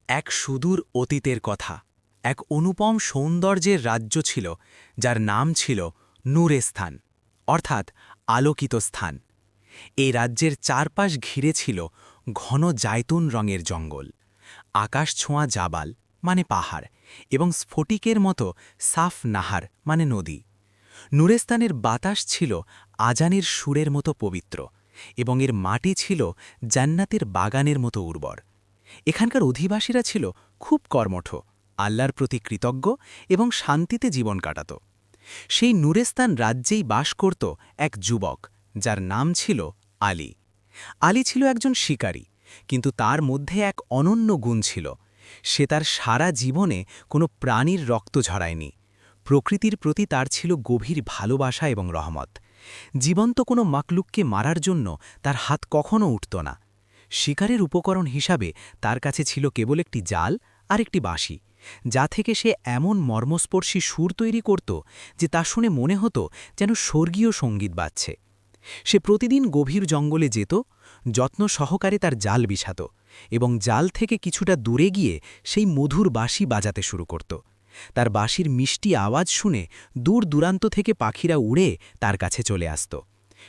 এক সুদূর অতীতের কথা। এক অনুপম সৌন্দর্যের রাজ্য ছিল, যার নাম ছিল নূরেস্থান, অর্থাৎ আলোকিত স্থান। এই রাজ্যের চারপাশ ঘিরে ছিল ঘন জায়তুন রঙের জঙ্গল, আকাশ ছোঁয়া জাবাল মানে পাহাড়, এবং স্ফটিকের মতো সাফ নাহার মানে নদী। নূরেস্তানের বাতাস ছিল আজানের সুরের মতো পবিত্র, এবং এর মাটি ছিল জান্নাতের বাগানের মতো উর্বর। এখানকার অধিবাসীরা ছিল খুব কর্মঠ, আল্লাহর প্রতি কৃতজ্ঞ এবং শান্তিতে জীবন কাটাত। সেই নূরেস্তান রাজ্যেই বাস করত এক যুবক, যার নাম ছিল আলী। আলী ছিল একজন শিকারী, কিন্তু তার মধ্যে এক অনন্য গুণ ছিল। সে তার সারা জীবনে কোনো প্রাণীর রক্ত ঝরায়নি। প্রকৃতির প্রতি তার ছিল গভীর ভালোবাসা এবং রহমত। জীবন্ত কোনো মাকলুককে মারার জন্য তার হাত কখনো উঠত না। শিকারের উপকরণ হিসাবে তার কাছে ছিল কেবল একটি জাল আর একটি বাঁশি, যা থেকে সে এমন মর্মস্পর্শী সুর তৈরি করত যে তা শুনে মনে হতো যেন স্বর্গীয় সঙ্গীত বাজছে। সে প্রতিদিন গভীর জঙ্গলে যেত, যত্ন সহকারে তার জাল বিছাত, এবং জাল থেকে কিছুটা দূরে গিয়ে সেই মধুর বাঁশি বাজাতে শুরু করত। তার বাঁশির মিষ্টি আওয়াজ শুনে দূর দূরান্ত থেকে পাখিরা উড়ে তার কাছে চলে আসত।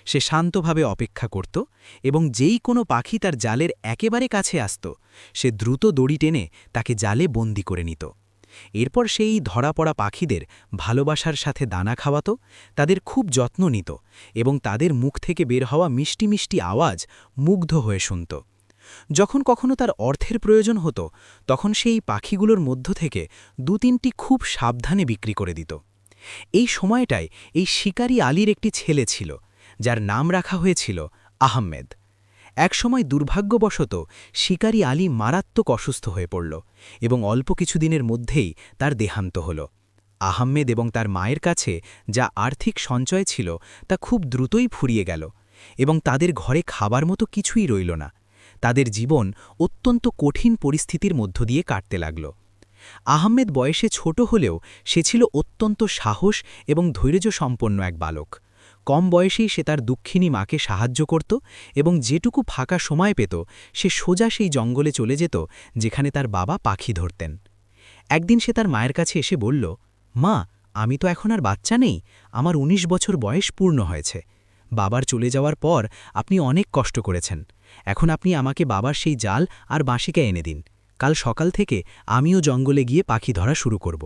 সে শান্তভাবে অপেক্ষা করত, এবং যেই কোনো পাখি তার জালের একেবারে কাছে আসত, সে দ্রুত দড়ি টেনে তাকে জালে বন্দি করে নিত। এরপর সেই ধরা পড়া পাখিদের ভালোবাসার সাথে দানা খাওয়াত, তাদের খুব যত্ন নিত, এবং তাদের মুখ থেকে বের হওয়া মিষ্টি মিষ্টি আওয়াজ মুগ্ধ হয়ে শুনত। যখন কখনো তার অর্থের প্রয়োজন হতো, তখন সেই পাখিগুলোর মধ্য থেকে ২-৩টি খুব সাবধানে বিক্রি করে দিত। এই সময়টায় এই শিকারী আলীর একটি ছেলে ছিল, যার নাম রাখা হয়েছিল আহমেদ। একসময় দুর্ভাগ্যবশত শিকারী আলী মারাত্মক অসুস্থ হয়ে পড়ল, এবং অল্প কিছুদিনের মধ্যেই তার দেহান্ত হল। আহমেদ এবং তার মায়ের কাছে যা আর্থিক সঞ্চয় ছিল তা খুব দ্রুতই ফুরিয়ে গেল, এবং তাদের ঘরে খাবার মতো কিছুই রইল না। তাদের জীবন অত্যন্ত কঠিন পরিস্থিতির মধ্য দিয়ে কাটতে লাগল। আহমেদ বয়সে ছোট হলেও সে ছিল অত্যন্ত সাহস এবং ধৈর্যসম্পন্ন এক বালক। কম বয়সেই সে তার দুঃখিনী মাকে সাহায্য করত, এবং যেটুকু ফাঁকা সময় পেত সে সোজা সেই জঙ্গলে চলে যেত যেখানে তার বাবা পাখি ধরতেন। একদিন সে তার মায়ের কাছে এসে বলল, মা, আমি তো এখন আর বাচ্চা নেই, আমার ১৯ বছর বয়স পূর্ণ হয়েছে। বাবার চলে যাওয়ার পর আপনি অনেক কষ্ট করেছেন। এখন আপনি আমাকে বাবার সেই জাল আর বাঁশিকা এনে দিন। কাল সকাল থেকে আমিও জঙ্গলে গিয়ে পাখি ধরা শুরু করব।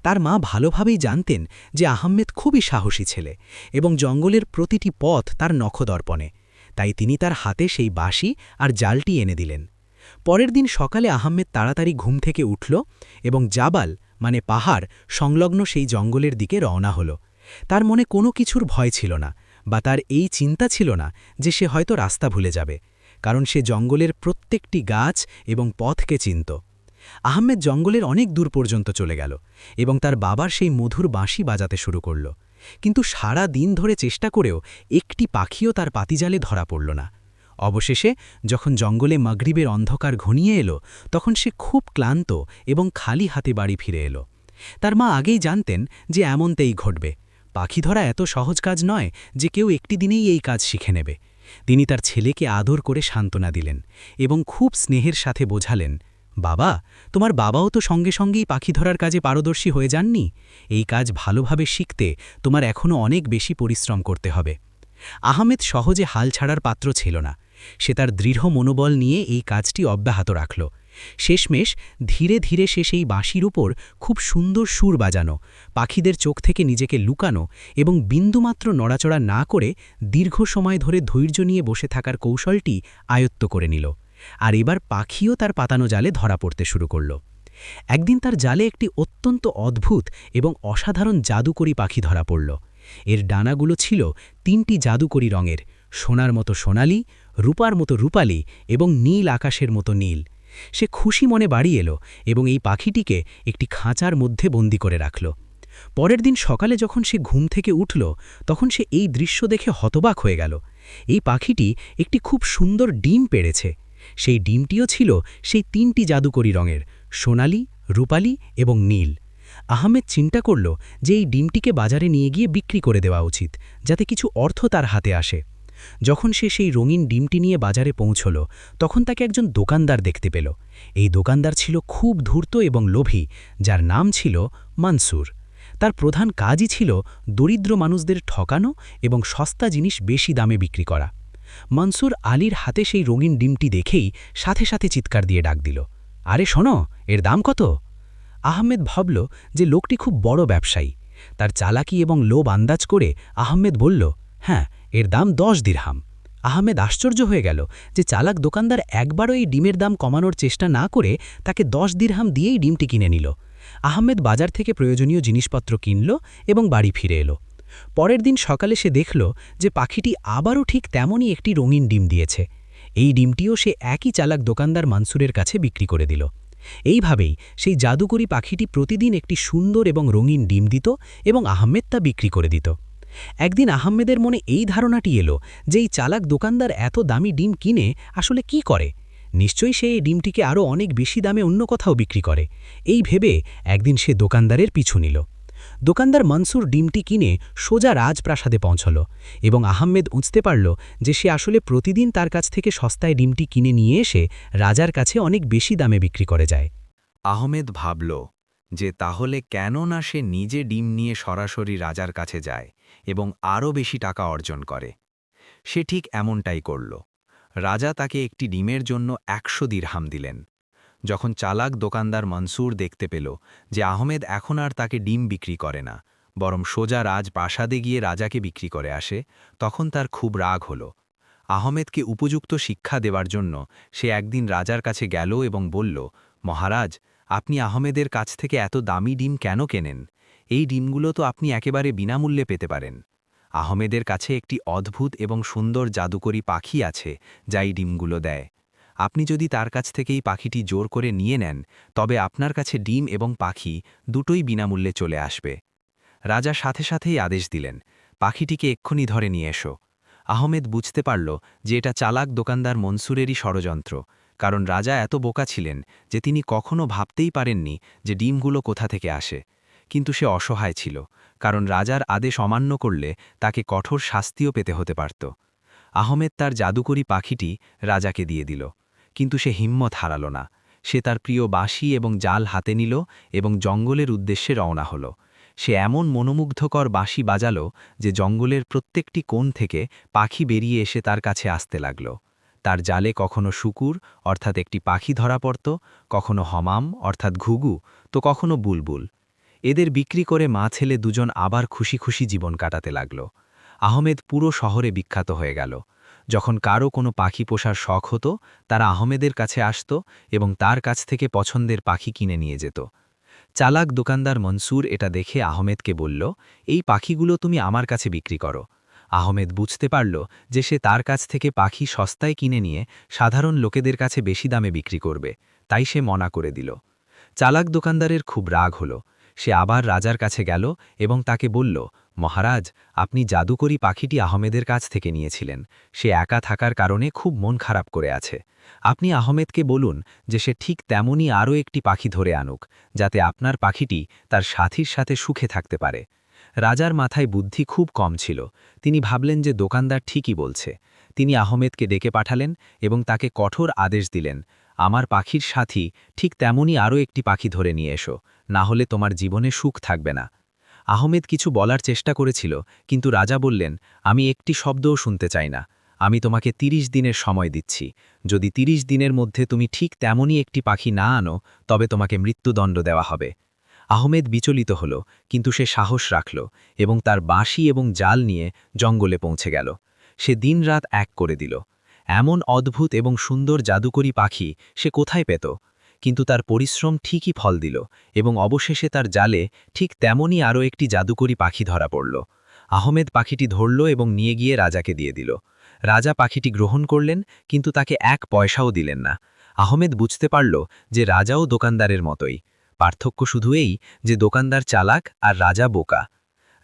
তার মা ভালোভাবেই জানতেন যে আহমেদ খুবই সাহসী ছেলে, এবং জঙ্গলের প্রতিটি পথ তার নখদর্পণে। তাই তিনি তার হাতে সেই বাঁশি আর জালটি এনে দিলেন। পরের দিন সকালে আহমেদ তাড়াতাড়ি ঘুম থেকে উঠল এবং জাবাল মানে পাহাড় সংলগ্ন সেই জঙ্গলের দিকে রওনা হল। তার মনে কোনো কিছুর ভয় ছিল না, বা তার এই চিন্তা ছিল না যে সে হয়তো রাস্তা ভুলে যাবে, কারণ সে জঙ্গলের প্রত্যেকটি গাছ এবং পথকে চিনত। আহমেদ জঙ্গলের অনেক দূর পর্যন্ত চলে গেল, এবং তার বাবার সেই মধুর বাঁশি বাজাতে শুরু করল। কিন্তু সারা দিন ধরে চেষ্টা করেও একটি পাখিও তার পাতিজালে ধরা পড়ল না। অবশেষে যখন জঙ্গলে মাগরিবের অন্ধকার ঘনিয়ে এলো, তখন সে খুব ক্লান্ত এবং খালি হাতে বাড়ি ফিরে এলো। তার মা আগেই জানতেন যে এমনটাই ঘটবে। পাখি ধরা এত সহজ কাজ নয় যে কেউ একটি দিনেই এই কাজ শিখে নেবে। তিনি তার ছেলেকে আদর করে সান্ত্বনা দিলেন, এবং খুব স্নেহের সাথে বোঝালেন, বাবা, তোমার বাবাও তো সঙ্গে সঙ্গেই পাখি ধরার কাজে পারদর্শী হয়ে যাননি। এই কাজ ভালোভাবে শিখতে তোমার এখনও অনেক বেশি পরিশ্রম করতে হবে। আহমেদ সহজে হাল ছাড়ার পাত্র ছিল না। সে তার দৃঢ় মনোবল নিয়ে এই কাজটি অব্যাহত রাখল। শেষমেশ ধীরে ধীরে সে সেই বাঁশির উপর খুব সুন্দর সুর বাজানো, পাখিদের চোখ থেকে নিজেকে লুকানো, এবং বিন্দুমাত্র নড়াচড়া না করে দীর্ঘ সময় ধরে ধৈর্য নিয়ে বসে থাকার কৌশলটি আয়ত্ত করে নিল। আর এবার পাখিও তার পাতানো জালে ধরা পড়তে শুরু করল। একদিন তার জালে একটি অত্যন্ত অদ্ভুত এবং অসাধারণ জাদুকরী পাখি ধরা পড়ল। এর ডানাগুলো ছিল ৩টি জাদুকরী রঙের, সোনার মতো সোনালি, রূপার মতো রূপালি, এবং নীল আকাশের মতো নীল। সে খুশি মনে বাড়ি এলো এবং এই পাখিটিকে একটি খাঁচার মধ্যে বন্দি করে রাখল। পরের দিন সকালে যখন সে ঘুম থেকে উঠল, তখন সে এই দৃশ্য দেখে হতবাক হয়ে গেল। এই পাখিটি একটি খুব সুন্দর ডিম পেড়েছে। সেই ডিমটিও ছিল সেই ৩টি জাদুকরী রঙের, সোনালি, রূপালি এবং নীল। আহমেদ চিন্তা করল যে এই ডিমটিকে বাজারে নিয়ে গিয়ে বিক্রি করে দেওয়া উচিত, যাতে কিছু অর্থ তার হাতে আসে। যখন সে সেই রঙিন ডিমটি নিয়ে বাজারে পৌঁছল তখন তাকে একজন দোকানদার দেখতে পেল। এই দোকানদার ছিল খুব ধূর্ত এবং লোভী, যার নাম ছিল মানসুর। তার প্রধান কাজই ছিল দরিদ্র মানুষদের ঠকানো এবং সস্তা জিনিস বেশি দামে বিক্রি করা। মনসুর আলীর হাতে সেই রঙিন ডিমটি দেখেই সাথে সাথে চিৎকার দিয়ে ডাক দিল, আরে শোনো, এর দাম কত? আহমেদ ভাবল যে লোকটি খুব বড় ব্যবসায়ী। তার চালাকি এবং লোভ আন্দাজ করে আহমেদ বলল, হ্যাঁ, এর দাম 10 দিরহাম। আহমেদ আশ্চর্য হয়ে গেল যে চালাক দোকানদার একবারও এই ডিমের দাম কমানোর চেষ্টা না করে তাকে 10 দিরহাম দিয়েই ডিমটি কিনে নিল। আহমেদ বাজার থেকে প্রয়োজনীয় জিনিসপত্র কিনল এবং বাড়ি ফিরে এলো। পরের দিন সকালে সে দেখল যে পাখিটি আবারও ঠিক তেমনই একটি রঙিন ডিম দিয়েছে। এই ডিমটিও সে একই চালাক দোকানদার মানসুরের কাছে বিক্রি করে দিল। এইভাবেই সেই জাদুকরী পাখিটি প্রতিদিন একটি সুন্দর এবং রঙিন ডিম দিত এবং আহমেদ তা বিক্রি করে দিত। একদিন আহমেদের মনে এই ধারণাটি এলো যে এই চালাক দোকানদার এত দামি ডিম কিনে আসলে কি করে। নিশ্চয়ই সে এই ডিমটিকে আরও অনেক বেশি দামে অন্য কোথাও বিক্রি করে। এই ভেবে একদিন সে দোকানদারের পিছু নিল। দোকানদার মনসুর ডিমটি কিনে সোজা রাজপ্রাসাদে পৌঁছল এবং আহমেদ বুঝতে পারল যে সে আসলে প্রতিদিন তার কাছ থেকে সস্তায় ডিমটি কিনে নিয়ে এসে রাজার কাছে অনেক বেশি দামে বিক্রি করে যায়। আহমেদ ভাবল যে তাহলে কেন না সে নিজে ডিম নিয়ে সরাসরি রাজার কাছে যায় এবং আরও বেশি টাকা অর্জন করে। সে ঠিক এমনটাই করল। রাজা তাকে একটি ডিমের জন্য 100 দিরহাম দিলেন। যখন চালাক দোকানদার মনসুর দেখতে পেল যে আহমেদ এখন আর তাকে ডিম বিক্রি করে না, বরং সোজা রাজপ্রাসাদে গিয়ে রাজাকে বিক্রি করে আসে, তখন তার খুব রাগ হল। আহমেদকে উপযুক্ত শিক্ষা দেওয়ার জন্য সে একদিন রাজার কাছে গেল এবং বলল, মহারাজ, আপনি আহমেদের কাছ থেকে এত দামি ডিম কেন কেনেন? এই ডিমগুলো তো আপনি একেবারে বিনামূল্যে পেতে পারেন। আহমেদের কাছে একটি অদ্ভুত এবং সুন্দর জাদুকরী পাখি আছে যা এই ডিমগুলো দেয়। আপনি যদি তার কাছ থেকে এই পাখিটি জোর করে নিয়ে নেন, তবে আপনার কাছে ডিম এবং পাখি দুটোই বিনামূল্যে চলে আসবে। রাজা সাথে সাথেই আদেশ দিলেন, পাখিটিকে এক্ষুনি ধরে নিয়ে এসো। আহমেদ বুঝতে পারল যে এটা চালাক দোকানদার মনসুরেরই ষড়যন্ত্র, কারণ রাজা এত বোকা ছিলেন যে তিনি কখনো ভাবতেই পারেননি যে ডিমগুলো কোথা থেকে আসে। কিন্তু সে অসহায় ছিল, কারণ রাজার আদেশ অমান্য করলে তাকে কঠোর শাস্তিও পেতে হতে পারত। আহমেদ তার জাদুকরী পাখিটি রাজাকে দিয়ে দিল, কিন্তু সে হিম্মত হারাল না। সে তার প্রিয় বাঁশি এবং জাল হাতে নিল এবং জঙ্গলের উদ্দেশ্যে রওনা হল। সে এমন মনোমুগ্ধকর বাঁশি বাজালো যে জঙ্গলের প্রত্যেকটি কোণ থেকে পাখি বেরিয়ে এসে তার কাছে আসতে লাগল। তার জালে কখনো শুকুর অর্থাৎ একটি পাখি ধরা পড়ত, কখনো হমাম অর্থাৎ ঘুঘু, তো কখনো বুলবুল। এদের বিক্রি করে মা ছেলে দুজন আবার খুশি খুশি জীবন কাটাতে লাগল। আহমেদ পুরো শহরে বিখ্যাত হয়ে গেল। যখন কারো কোনো পাখি পোষার শখ হতো, তারা আহমেদের কাছে আসত এবং তার কাছ থেকে পছন্দের পাখি কিনে নিয়ে যেত। চালাক দোকানদার মনসুর এটা দেখে আহমেদকে বলল, এই পাখিগুলো তুমি আমার কাছে বিক্রি করো। আহমেদ বুঝতে পারল যে সে তার কাছ থেকে পাখি সস্তায় কিনে নিয়ে সাধারণ লোকেদের কাছে বেশি দামে বিক্রি করবে, তাই সে মনা করে দিল। চালাক দোকানদারের খুব রাগ হল। সে আবার রাজার কাছে গেল এবং তাকে বলল, মহারাজ, আপনি জাদুকরী পাখিটি আহমেদের কাছ থেকে নিয়েছিলেন। সে একা থাকার কারণে খুব মন খারাপ করে আছে। আপনি আহমেদকে বলুন যে সে ঠিক তেমনই আরও একটি পাখি ধরে আনুক, যাতে আপনার পাখিটি তার সাথীর সাথে সুখে থাকতে পারে। রাজার মাথায় বুদ্ধি খুব কম ছিল। তিনি ভাবলেন যে দোকানদার ঠিকই বলছে। তিনি আহমেদকে ডেকে পাঠালেন এবং তাকে কঠোর আদেশ দিলেন, আমার পাখির সাথী ঠিক তেমনই আরও একটি পাখি ধরে নিয়ে এসো, না হলে তোমার জীবনে সুখ থাকবে না। আহমেদ কিছু বলার চেষ্টা করেছিল, কিন্তু রাজা বললেন, আমি একটি শব্দও শুনতে চাই না। আমি তোমাকে 30 দিনের সময় দিচ্ছি। যদি 30 দিনের মধ্যে তুমি ঠিক তেমনই একটি পাখি না আনো, তবে তোমাকে মৃত্যুদণ্ড দেওয়া হবে। আহমেদ বিচলিত হল, কিন্তু সে সাহস রাখল এবং তার বাঁশি এবং জাল নিয়ে জঙ্গলে পৌঁছে গেল। সে দিনরাত এক করে দিল। এমন অদ্ভুত এবং সুন্দর জাদুকরী পাখি সে কোথায় পেত? কিন্তু তার পরিশ্রম ঠিকই ফল দিল এবং অবশেষে তার জালে ঠিক তেমনই আরও একটি জাদুকরী পাখি ধরা পড়ল। আহমেদ পাখিটি ধরল এবং নিয়ে গিয়ে রাজাকে দিয়ে দিল। রাজা পাখিটি গ্রহণ করলেন, কিন্তু তাকে 1 পয়সাও দিলেন না। আহমেদ বুঝতে পারল যে রাজাও দোকানদারের মতোই। পার্থক্য শুধু এই যে দোকানদার চালাক আর রাজা বোকা।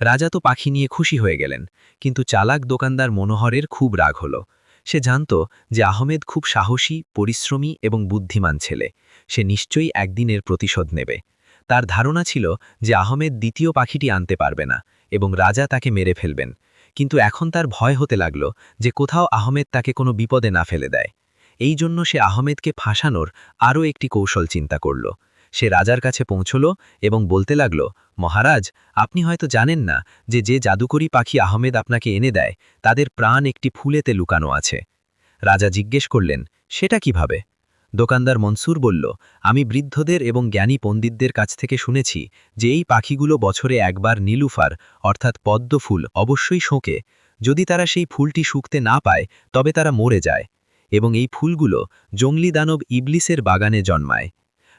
রাজা তো পাখি নিয়ে খুশি হয়ে গেলেন, কিন্তু চালাক দোকানদার মনোহরের খুব রাগ হল। সে জানত যে আহমেদ খুব সাহসী, পরিশ্রমী এবং বুদ্ধিমান ছেলে। সে নিশ্চয়ই একদিনের প্রতিশোধ নেবে। তার ধারণা ছিল যে আহমেদ দ্বিতীয় পাখিটি আনতে পারবে না এবং রাজা তাকে মেরে ফেলবেন। কিন্তু এখন তার ভয় হতে লাগল যে কোথাও আহমেদ তাকে কোনো বিপদে না ফেলে দেয়। এই জন্য সে আহমেদকে ফাঁসানোর আরও একটি কৌশল চিন্তা করল। সে রাজার কাছে পৌঁছল এবং বলতে লাগল, মহারাজ, আপনি হয়তো জানেন না যে যে জাদুকরী পাখি আহমেদ আপনাকে এনে দেয় তাদের প্রাণ একটি ফুলেতে লুকানো আছে। রাজা জিজ্ঞেস করলেন, সেটা কিভাবে? দোকানদার মনসুর বলল, আমি বৃদ্ধদের এবং জ্ঞানী পণ্ডিতদের কাছ থেকে শুনেছি যে এই পাখিগুলো বছরে একবার নীলুফার অর্থাৎ পদ্ম ফুল অবশ্যই শোঁকে। যদি তারা সেই ফুলটি শুকতে না পায় তবে তারা মরে যায়, এবং এই ফুলগুলো জঙ্গলি দানব ইবলিসের বাগানে জন্মায়।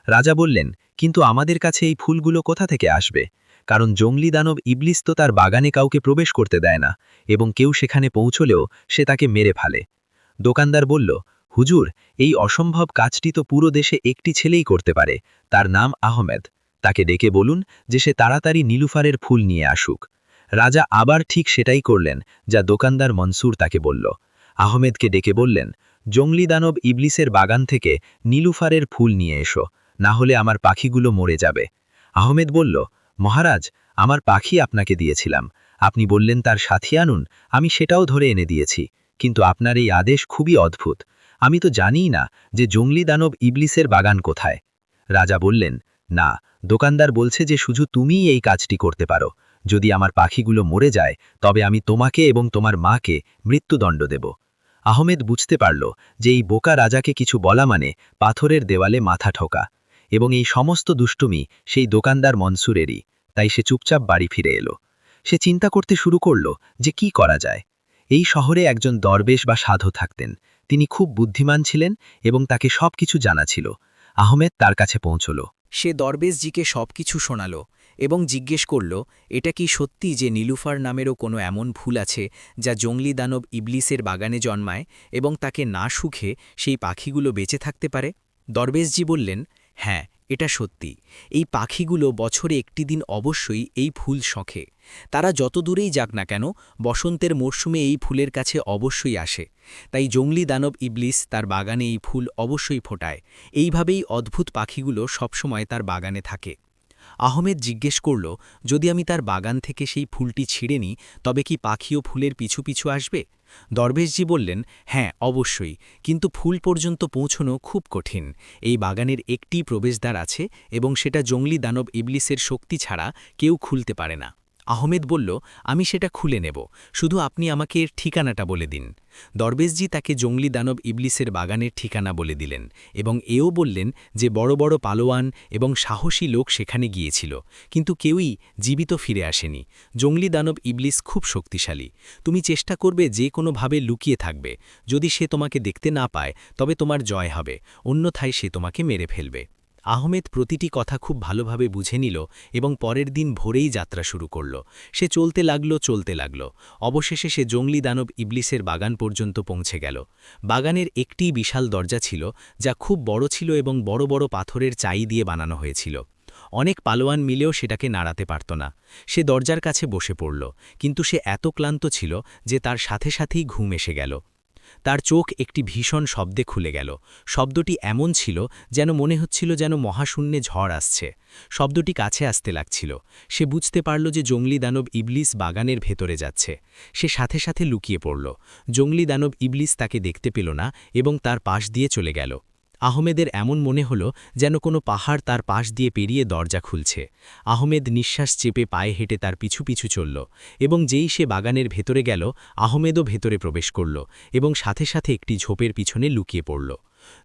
রাজা বললেন, কিন্তু আমাদের কাছে এই ফুলগুলো কোথা থেকে আসবে? কারণ জঙ্গলি দানব ইবলিস তো তার বাগানে কাউকে প্রবেশ করতে দেয় না, এবং কেউ সেখানে পৌঁছলেও সে তাকে মেরে ফেলে। দোকানদার বলল, হুজুর, এই অসম্ভব কাজটি তো পুরো দেশে একটি ছেলেই করতে পারে, তার নাম আহমেদ। তাকে ডেকে বলুন যে সে তাড়াতাড়ি নীলুফারের ফুল নিয়ে আসুক। রাজা আবার ঠিক সেটাই করলেন যা দোকানদার মনসুর তাকে বলল। আহমেদকে ডেকে বললেন, জঙ্গলি দানব ইবলিসের বাগান থেকে নীলুফারের ফুল নিয়ে এসো, না হলে আমার পাখিগুলো মরে যাবে। আহমেদ বলল, মহারাজ, আমার পাখি আপনাকে দিয়েছিলাম, আপনি বললেন তার সাথী আনুন, আমি সেটাও ধরে এনে দিয়েছি, কিন্তু আপনার এই আদেশ খুবই অদ্ভুত। আমি তো জানিই না যে জঙ্গলি দানব ইবলিসের বাগান কোথায়। রাজা বললেন, না, দোকানদার বলছে যে শুধু তুমিই এই কাজটি করতে পারো। যদি আমার পাখিগুলো মরে যায় তবে আমি তোমাকে এবং তোমার মাকে মৃত্যুদণ্ড দেব। আহমেদ বুঝতে পারল যে এই বোকা রাজাকে কিছু বলা মানে পাথরের দেওয়ালে মাথা ঠোকা, এবং এই সমস্ত দুষ্টুমি সেই দোকানদার মনসুরেরই। তাই সে চুপচাপ বাড়ি ফিরে এলো। সে চিন্তা করতে শুরু করল যে কি করা যায়। এই শহরে একজন দরবেশ বা সাধু থাকতেন। তিনি খুব বুদ্ধিমান ছিলেন এবং তাকে সবকিছু জানা ছিল। আহমেদ তার কাছে পৌঁছল। সে দরবেশজিকে সবকিছু শোনাল এবং জিজ্ঞেস করল, এটা কি সত্যি যে নীলুফার নামেরও কোনো এমন ফুল আছে যা জঙ্গলি দানব ইবলিসের বাগানে জন্মায় এবং তাকে না শুখে সেই পাখিগুলো বেঁচে থাকতে পারে? দরবেশজি বললেন, হ্যাঁ, এটা সত্যি। এই পাখিগুলো বছরে একটি দিন অবশ্যই এই ফুল শখে। তারা যত দূরেই যাক না কেন, বসন্তের মরশুমে এই ফুলের কাছে অবশ্যই আসে। তাই জঙ্গলি দানব ইবলিস তার বাগানে এই ফুল অবশ্যই ফোটায়। এইভাবেই অদ্ভুত পাখিগুলো সবসময় তার বাগানে থাকে। আহমেদ জিজ্ঞেস করল, যদি আমি তার বাগান থেকে সেই ফুলটি ছিঁড়ে নিই তবে কি পাখিও ফুলের পিছু পিছু আসবে? দরবেশজি বললেন, হ্যাঁ, অবশ্যই, কিন্তু ফুল পর্যন্ত পৌঁছনো খুব কঠিন। এই বাগানের একটি প্রবেশদ্বার আছে এবং সেটা জঙ্গলি দানব ইবলিসের শক্তি ছাড়া কেউ খুলতে পারে না। আহমেদ বলল, আমি সেটা খুলে নেব, শুধু আপনি আমাকে এর ঠিকানাটা বলে দিন। দরবেশজি তাকে জঙ্গলি দানব ইবলিসের বাগানের ঠিকানা বলে দিলেন এবং এও বললেন যে বড় বড় পালোয়ান এবং সাহসী লোক সেখানে গিয়েছিল, কিন্তু কেউই জীবিত ফিরে আসেনি। জঙ্গলি দানব ইবলিস খুব শক্তিশালী। তুমি চেষ্টা করবে যে কোনোভাবে লুকিয়ে থাকবে। যদি সে তোমাকে দেখতে না পায় তবে তোমার জয় হবে, অন্যথায় সে তোমাকে মেরে ফেলবে। আহমেদ প্রতিটি কথা খুব ভালোভাবে বুঝে নিল এবং পরের দিন ভোরেই যাত্রা শুরু করল। সে চলতে লাগল। অবশেষে সে জঙ্গলি দানব ইবলিসের বাগান পর্যন্ত পৌঁছে গেল। বাগানের একটি বিশাল দরজা ছিল যা খুব বড় ছিল এবং বড় বড় পাথরের চাই দিয়ে বানানো হয়েছিল। অনেক পালোয়ান মিলেও সেটাকে নাড়াতে পারত না। সে দরজার কাছে বসে পড়ল, কিন্তু সে এত ক্লান্ত ছিল যে তার সাথে সাথেই ঘুম এসে গেল। তার চোখ একটি ভীষণ শব্দে খুলে গেল। শব্দটি এমন ছিল যেন মনে হচ্ছিল যেন মহাশূন্যে ঝড় আসছে। শব্দটি কাছে আসতে লাগছিল। সে বুঝতে পারল যে জঙ্গলি দানব ইবলিস বাগানের ভেতরে যাচ্ছে। সে সাথে সাথে লুকিয়ে পড়ল। জঙ্গলি দানব ইবলিস তাকে দেখতে পেল না এবং তার পাশ দিয়ে চলে গেল। আহমেদের এমন মনে হল যেন কোনো পাহাড় তার পাশ দিয়ে পেরিয়ে দরজা খুলছে। আহমেদ নিঃশ্বাস চেপে পায়ে হেঁটে তার পিছু পিছু চলল, এবং যেই সে বাগানের ভেতরে গেল, আহমেদও ভেতরে প্রবেশ করল এবং সাথে সাথে একটি ঝোপের পিছনে লুকিয়ে পড়ল।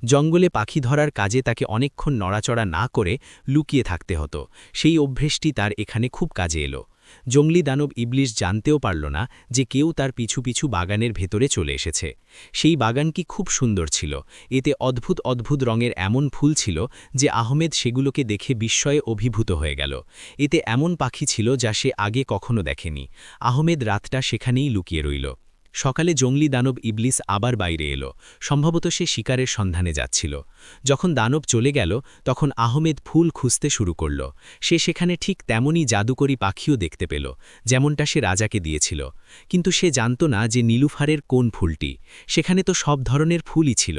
জঙ্গলে পাখি ধরার কাজে তাকে অনেকক্ষণ নড়াচড়া না করে লুকিয়ে থাকতে হতো। সেই অভ্যেসটি তার এখানে খুব কাজে এলো। জঙ্গলি দানব ইবলিস জানতেও পারল না যে কেউ তার পিছু পিছু বাগানের ভেতরে চলে এসেছে। সেই বাগানটি খুব সুন্দর ছিল। এতে অদ্ভুত অদ্ভুত রঙের এমন ফুল ছিল যে আহমেদ সেগুলোকে দেখে বিস্ময়ে অভিভূত হয়ে গেল। এতে এমন পাখি ছিল যা সে আগে কখনো দেখেনি। আহমেদ রাতটা সেখানেই লুকিয়ে রইল। সকালে জঙ্গলি দানব ইবলিস আবার বাইরে এলো। সম্ভবত সে শিকারের সন্ধানে যাচ্ছিল। যখন দানব চলে গেল তখন আহমেদ ফুল খুঁজতে শুরু করল। সে সেখানে ঠিক তেমনই জাদুকরী পাখিও দেখতে পেল, যেমনটা সে রাজাকে দিয়েছিল। কিন্তু সে জানত না যে নীলুফারের কোন ফুলটি। সেখানে তো সব ধরনের ফুলই ছিল।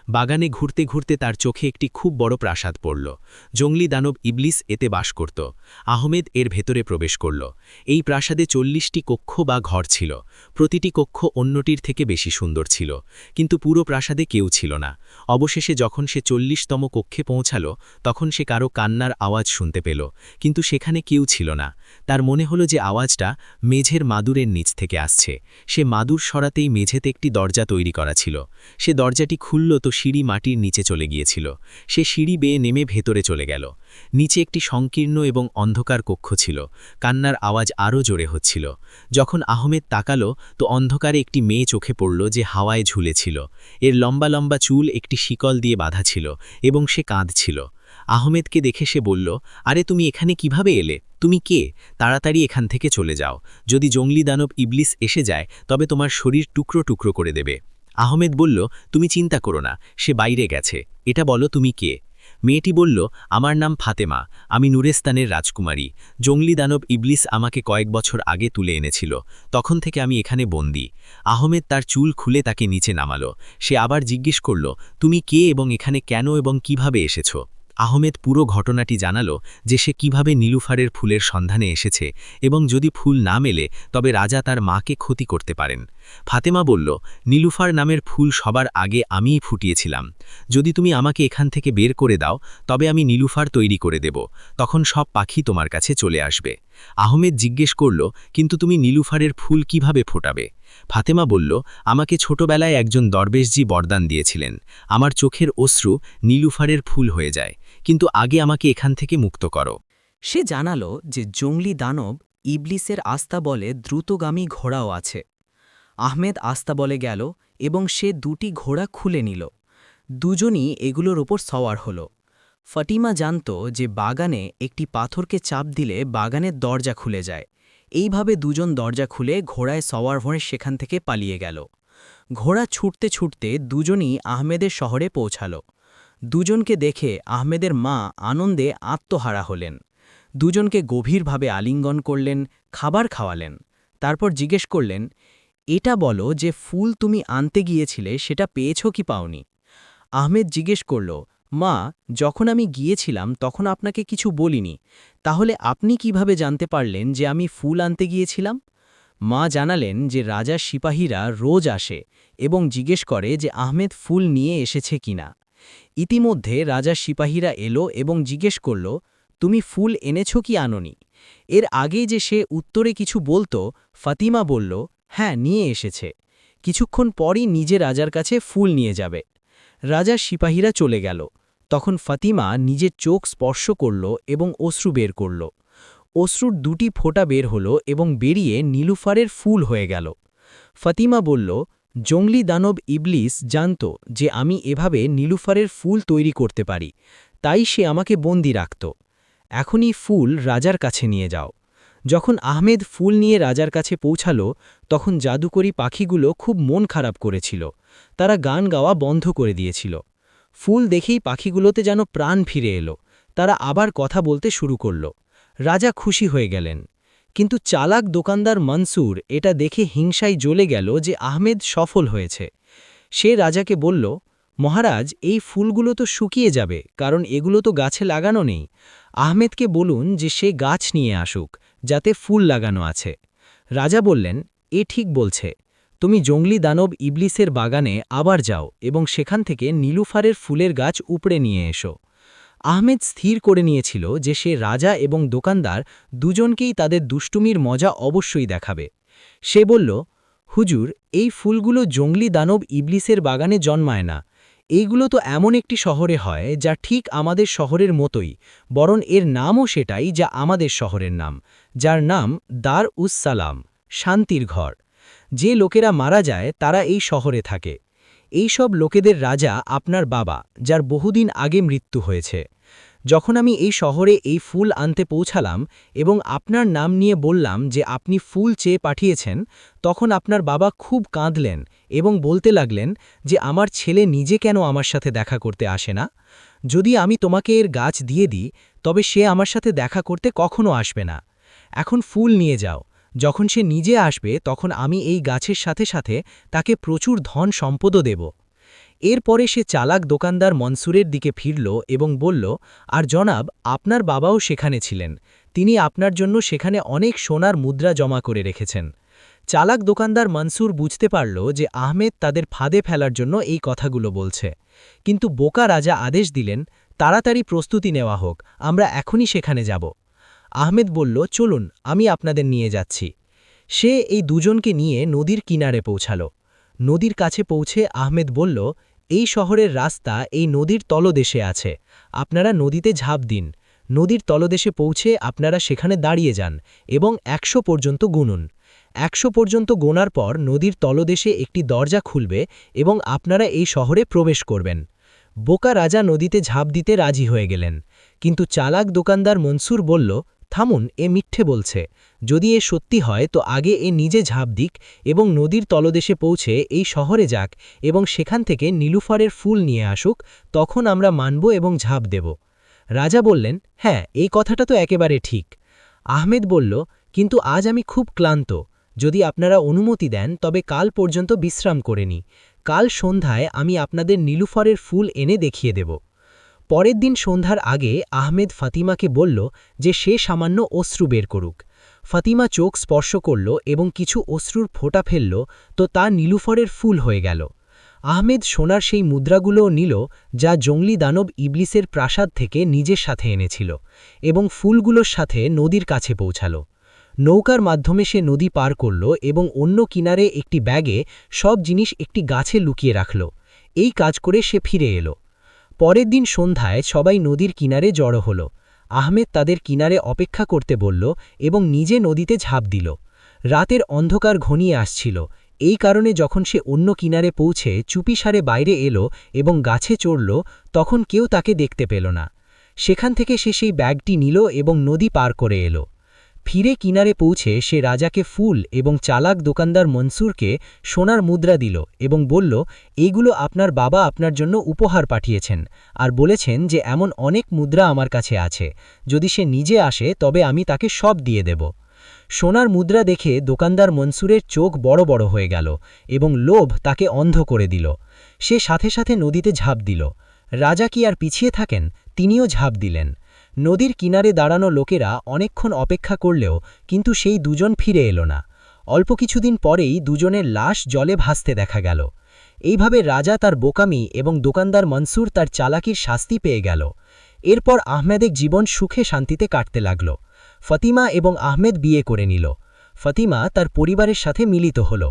বাগানে ঘুরতে ঘুরতে তার চোখে একটি খুব বড় প্রাসাদ পড়ল। জঙ্গলি দানব ইবলিস এতে বাস করত। আহমেদ এর ভেতরে প্রবেশ করল। এই প্রাসাদে 40টি কক্ষ বা ঘর ছিল। প্রতিটি কক্ষ অন্যটির থেকে বেশি সুন্দর ছিল, কিন্তু পুরো প্রাসাদে কেউ ছিল না। অবশেষে যখন সে 40তম কক্ষে পৌঁছাল, তখন সে কারো কান্নার আওয়াজ শুনতে পেল, কিন্তু সেখানে কেউ ছিল না। তার মনে হলো যে আওয়াজটা মেঝের মাদুরের নিচ থেকে আসছে। সে মাদুর সরাতেই মেঝেতে একটি দরজা তৈরি করা ছিল। সে দরজাটি খুলল তো সিঁড়ি মাটির নিচে চলে গিয়েছিল। সে সিঁড়ি বেয়ে নেমে ভেতরে চলে গেল। নিচে একটি সংকীর্ণ এবং অন্ধকার কক্ষ ছিল। কান্নার আওয়াজ আরও জোরে হচ্ছিল। যখন আহমেদ তাকালো তো অন্ধকারে একটি মেয়ে চোখে পড়ল যে হাওয়ায় ঝুলেছিল। এর লম্বা লম্বা চুল একটি শিকল দিয়ে বাঁধা ছিল এবং সে কাঁদছিল। আহমেদকে দেখে সে বলল, আরে তুমি এখানে কিভাবে এলে? তুমি কে? তাড়াতাড়ি এখান থেকে চলে যাও। যদি জঙ্গলি দানব ইবলিস এসে যায় তবে তোমার শরীর টুকরো টুকরো করে দেবে। আহমেদ বলল, তুমি চিন্তা করো না, সে বাইরে গেছে। এটা বলো তুমি কে? মেয়েটি বলল, আমার নাম ফাতেমা, আমি নুরেস্তানের রাজকুমারী। জঙ্গলি দানব ইবলিস আমাকে কয়েক বছর আগে তুলে এনেছিল, তখন থেকে আমি এখানে বন্দী। আহমেদ তার চুল খুলে তাকে নিচে নামালো। সে আবার জিজ্ঞেস করল, তুমি কে এবং এখানে কেন এবং কিভাবে এসেছ? আহমেদ পুরো ঘটনাটি জানালো, যে সে কিভাবে নীলুফারের ফুলের সন্ধানে এসেছে এবং যদি ফুল না মেলে তবে রাজা তার মাকে ক্ষতি করতে পারেন। ফাতেমা বলল, নীলুফার নামের ফুল সবার আগে আমিই ফুটিয়েছিলাম। যদি তুমি আমাকে এখান থেকে বের করে দাও তবে আমি নীলুফার তৈরি করে দেব, তখন সব পাখি তোমার কাছে চলে আসবে। আহমেদ জিজ্ঞেস করল, কিন্তু তুমি নীলুফারের ফুল কিভাবে ফোটাবে? ফাতেমা বলল, আমাকে ছোটবেলায় একজন দরবেশজি বরদান দিয়েছিলেন। আমার চোখের অশ্রু নীলুফারের ফুল হয়ে যায়, কিন্তু আগে আমাকে এখান থেকে মুক্ত করো। সে জানালো যে জঙ্গলি দানব ইবলিসের আস্তাবলে দ্রুতগামী ঘোড়াও আছে। আহমেদ আস্তাবলে গেল এবং সে 2টি ঘোড়া খুলে নিল। দুজনই এগুলোর ওপর সওয়ার হল। ফাতিমা জানত যে বাগানে একটি পাথরকে চাপ দিলে বাগানের দরজা খুলে যায়। এইভাবে দুজন দরজা খুলে ঘোড়ায় সওয়ার হয়ে সেখান থেকে পালিয়ে গেল। ঘোড়া ছুটতে ছুটতে দুজনই আহমেদের শহরে পৌঁছাল। দুজনকে দেখে আহমেদের মা আনন্দে আত্মহারা হলেন। দুজনকে গভীরভাবে আলিঙ্গন করলেন, খাবার খাওয়ালেন। তারপর জিজ্ঞেস করলেন, এটা বলো যে ফুল তুমি আনতে গিয়েছিলে সেটা পেয়েছ কি পাওনি? আহমেদ জিজ্ঞেস করল, মা, যখন আমি গিয়েছিলাম তখন আপনাকে কিছু বলিনি, তাহলে আপনি কিভাবে জানতে পারলেন যে আমি ফুল আনতে গিয়েছিলাম? মা জানালেন যে রাজার সিপাহীরা রোজ আসে এবং জিজ্ঞেস করে যে আহমেদ ফুল নিয়ে এসেছে কিনা। ইতিমধ্যে রাজার সিপাহীরা এলো এবং জিজ্ঞেস করল, তুমি ফুল এনেছ কি আনোনি? এর আগে যে সে উত্তরে কিছু বলতো, ফাতিমা বলল, হ্যাঁ, নিয়ে এসেছে। কিছুক্ষণ পরই নিজে রাজার কাছে ফুল নিয়ে যাবে। রাজার সিপাহীরা চলে গেল। তখন ফাতিমা নিজের চোখ স্পর্শ করল এবং অশ্রু বের করল। অশ্রুর 2টি ফোঁটা বের হল এবং বেরিয়ে নীলুফারের ফুল হয়ে গেল। ফাতিমা বলল, জঙ্গলি দানব ইবলিস জানত যে আমি এভাবে নীলুফারের ফুল তৈরি করতে পারি, তাই সে আমাকে বন্দী রাখত। এখনই ফুল রাজার কাছে নিয়ে যাও। যখন আহমেদ ফুল নিয়ে রাজার কাছে পৌঁছাল তখন জাদুকরী পাখিগুলো খুব মন খারাপ করেছিল। তারা গান গাওয়া বন্ধ করে দিয়েছিল। ফুল দেখেই পাখিগুলোতে যেন প্রাণ ফিরে এলো। তারা আবার কথা বলতে শুরু করল। রাজা খুশি হয়ে গেলেন। কিন্তু চালাক দোকানদার মনসুর এটা দেখে হিংসায় জ্বলে গেল যে আহমেদ সফল হয়েছে। সে রাজাকে বলল, মহারাজ, এই ফুলগুলো তো শুকিয়ে যাবে, কারণ এগুলো তো গাছে লাগানো নেই। আহমেদকে বলুন যে সে গাছ নিয়ে আসুক, যাতে ফুল লাগানো আছে। রাজা বললেন, এ ঠিক বলছে। তুমি জঙ্গলি দানব ইবলিসের বাগানে আবার যাও এবং সেখান থেকে নীলুফারের ফুলের গাছ উপড়ে নিয়ে এসো। আহমেদ স্থির করে নিয়েছিল যে সে রাজা এবং দোকানদার দুজনকেই তাদের দুষ্টুমির মজা অবশ্যই দেখাবে। সে বলল, হুজুর, এই ফুলগুলো জঙ্গলি দানব ইবলিসের বাগানে জন্মায় না। এইগুলো তো এমন একটি শহরে হয় যা ঠিক আমাদের শহরের মতোই, বরং এর নামও সেটাই যা আমাদের শহরের নাম, যার নাম দার উস সালাম, শান্তির ঘর। যে লোকেরা মারা যায় তারা এই শহরে থাকে। এই সব লোকেদের রাজা আপনার বাবা, যার বহুদিন আগে মৃত্যু হয়েছে। যখন আমি এই শহরে এই ফুল আনতে পৌঁছালাম এবং আপনার নাম নিয়ে বললাম যে আপনি ফুল চেয়ে পাঠিয়েছেন, তখন আপনার বাবা খুব কাঁদলেন এবং বলতে লাগলেন যে আমার ছেলে নিজে কেন আমার সাথে দেখা করতে আসে না? যদি আমি তোমাকে এর গাছ দিয়ে দিই তবে সে আমার সাথে দেখা করতে কখনো আসবে না। এখন ফুল নিয়ে যাও। যখন সে নিজে আসবে তখন আমি এই গাছের সাথে সাথে তাকে প্রচুর ধন সম্পদও দেব। এরপরে সে চালাক দোকানদার মনসুরের দিকে ফিরল এবং বলল, আর জনাব, আপনার বাবাও সেখানে ছিলেন। তিনি আপনার জন্য সেখানে অনেক সোনার মুদ্রা জমা করে রেখেছেন। চালাক দোকানদার মনসুর বুঝতে পারল যে আহমেদ তাদের ফাঁদে ফেলার জন্য এই কথাগুলো বলছে। কিন্তু বোকা রাজা আদেশ দিলেন, তাড়াতাড়ি প্রস্তুতি নেওয়া হোক, আমরা এখনই সেখানে যাব। আহমেদ বলল, চলুন, আমি আপনাদের নিয়ে যাচ্ছি। সে এই দুজনকে নিয়ে নদীর কিনারে পৌঁছাল। নদীর কাছে পৌঁছে আহমেদ বলল, এই শহরের রাস্তা এই নদীর তলদেশে আছে, আপনারা নদীতে ঝাঁপ দিন। নদীর তলদেশে পৌঁছে আপনারা সেখানে দাঁড়িয়ে যান এবং ১০০ পর্যন্ত গুনুন। ১০০ পর্যন্ত গোনার পর নদীর তলদেশে একটি দরজা খুলবে এবং আপনারা এই শহরে প্রবেশ করবেন। বোকা রাজা নদীতে ঝাঁপ দিতে রাজি হয়ে গেলেন, কিন্তু চালাক দোকানদার মনসুর বলল, থামুন, এ মিথ্যে বলছে। যদি এ সত্যি হয় তো আগে এ নিজে ঝাঁপ দিক এবং নদীর তলদেশে পৌঁছে এই শহরে যাক এবং সেখান থেকে নীলুফারের ফুল নিয়ে আসুক, তখন আমরা মানব এবং ঝাঁপ দেব। রাজা বললেন, হ্যাঁ, এই কথাটা তো একেবারে ঠিক। আহমেদ বলল, কিন্তু আজ আমি খুব ক্লান্ত। যদি আপনারা অনুমতি দেন তবে কাল পর্যন্ত বিশ্রাম করে নিই। কাল সন্ধ্যায় আমি আপনাদের নীলুফারের ফুল এনে দেখিয়ে দেব। পরের দিন সন্ধ্যার আগে আহমেদ ফাতিমাকে বলল যে সে সামান্য অশ্রু বের করুক। ফাতিমা চোখ স্পর্শ করল এবং কিছু অশ্রুর ফোঁটা ফেলল, তো তা নীলুফারের ফুল হয়ে গেল। আহমেদ সোনার সেই মুদ্রাগুলোও নিল যা জঙ্গলি দানব ইবলিসের প্রাসাদ থেকে নিজের সাথে এনেছিল, এবং ফুলগুলোর সাথে নদীর কাছে পৌঁছাল। নৌকার মাধ্যমে সে নদী পার করল এবং অন্য কিনারে একটি ব্যাগে সব জিনিস একটি গাছে লুকিয়ে রাখল। এই কাজ করে সে ফিরে এলো। পরের দিন সন্ধ্যায় সবাই নদীর কিনারে জড়ো হল। আহমেদ তাদের কিনারে অপেক্ষা করতে বলল এবং নিজে নদীতে ঝাঁপ দিল। রাতের অন্ধকার ঘনিয়ে আসছিল, এই কারণে যখন সে অন্য কিনারে পৌঁছে চুপিসারে বাইরে এলো এবং গাছে চড়ল, তখন কেউ তাকে দেখতে পেল না। সেখান থেকে সে সেই ব্যাগটি নিল এবং নদী পার করে এলো। ফিরে কিনারে পৌঁছে সে রাজাকে ফুল এবং চালাক দোকানদার মনসুরকে সোনার মুদ্রা দিল এবং বলল, এইগুলো আপনার বাবা আপনার জন্য উপহার পাঠিয়েছেন আর বলেছেন যে এমন অনেক মুদ্রা আমার কাছে আছে, যদি সে নিজে আসে তবে আমি তাকে সব দিয়ে দেব। সোনার মুদ্রা দেখে দোকানদার মনসুরের চোখ বড় বড় হয়ে গেল এবং লোভ তাকে অন্ধ করে দিল। সে সাথে সাথে নদীতে ঝাঁপ দিল। রাজা কি আর পিছিয়ে থাকেন, তিনিও ঝাঁপ দিলেন। নদীর কিনারে দাঁড়ানো লোকেরা অনেকক্ষণ অপেক্ষা করলেও কিন্তু সেই দুজন ফিরে এলো না। অল্প কিছুদিন পরেই দুজনের লাশ জলে ভাসতে দেখা গেল। এইভাবে রাজা তার বোকামি এবং দোকানদার মনসুর তার চালাকির শাস্তি পেয়ে গেল। এরপর আহমেদের জীবন সুখে শান্তিতে কাটতে লাগল। ফাতিমা এবং আহমেদ বিয়ে করে নিল। ফাতিমা তার পরিবারের সাথে মিলিত হল।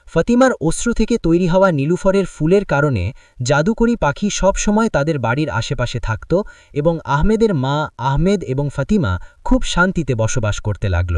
ফাতিমার অশ্রু থেকে তৈরি হওয়া নীলুফারের ফুলের কারণে জাদুকরী পাখি সব সময় তাদের বাড়ির আশেপাশে থাকত এবং আহমেদের মা, আহমেদ এবং ফাতিমা খুব শান্তিতে বসবাস করতে লাগল।